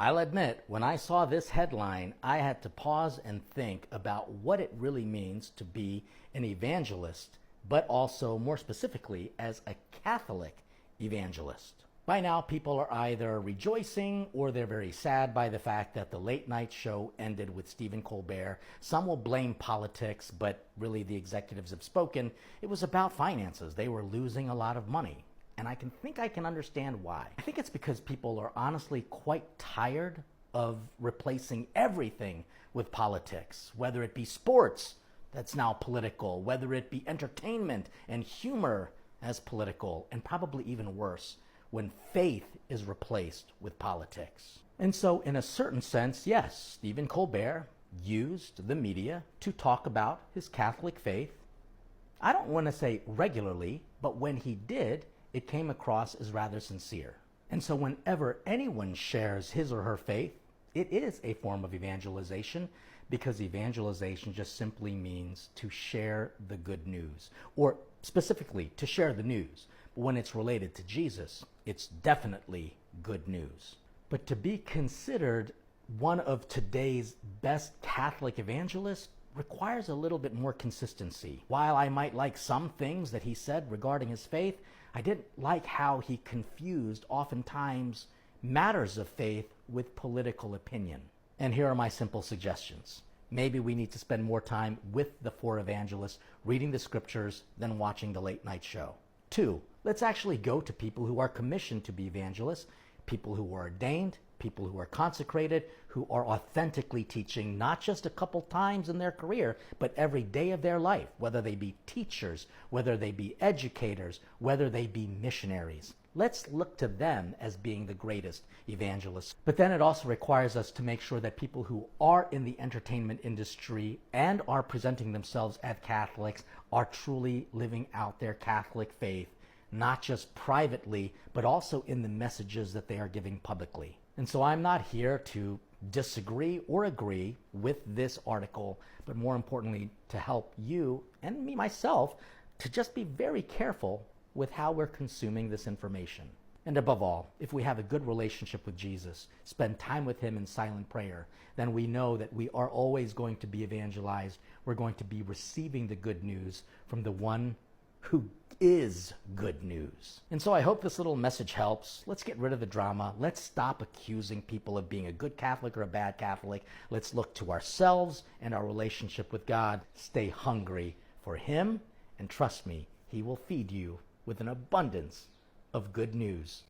I'll admit, when I saw this headline, I had to pause and think about what it really means to be an evangelist, but also more specifically as a Catholic evangelist. By now, people are either rejoicing or they're very sad by the fact that the late night show ended with Stephen Colbert. Some will blame politics, but really the executives have spoken. It was about finances. They were losing a lot of money. And I can understand why. I think it's because people are honestly quite tired of replacing everything with politics, whether it be sports that's now political, whether it be entertainment and humor as political, and probably even worse, when faith is replaced with politics. And so in a certain sense, yes, Stephen Colbert used the media to talk about his Catholic faith. I don't want to say regularly, but when he did, it came across as rather sincere. And so whenever anyone shares his or her faith, it is a form of evangelization, because evangelization just simply means to share the good news, or specifically to share the news. But when it's related to Jesus, it's definitely good news. But to be considered one of today's best Catholic evangelists requires a little bit more consistency. While I might like some things that he said regarding his faith, I didn't like how he confused oftentimes matters of faith with political opinion. And here are my simple suggestions. Maybe we need to spend more time with the four evangelists, reading the scriptures, than watching the late night show. 2, let's actually go to people who are commissioned to be evangelists, people who are ordained, people who are consecrated, who are authentically teaching not just a couple times in their career, but every day of their life, whether they be teachers, whether they be educators, whether they be missionaries. Let's look to them as being the greatest evangelists. But then it also requires us to make sure that people who are in the entertainment industry and are presenting themselves as Catholics are truly living out their Catholic faith, not just privately, but also in the messages that they are giving publicly. And so I'm not here to disagree or agree with this article, but more importantly, to help you and me myself to just be very careful with how we're consuming this information. And above all, if we have a good relationship with Jesus, spend time with him in silent prayer, then we know that we are always going to be evangelized. We're going to be receiving the good news from the one who is good news. And so I hope this little message helps. Let's get rid of the drama. Let's stop accusing people of being a good Catholic or a bad Catholic. Let's look to ourselves and our relationship with God. Stay hungry for him, and trust me, he will feed you with an abundance of good news.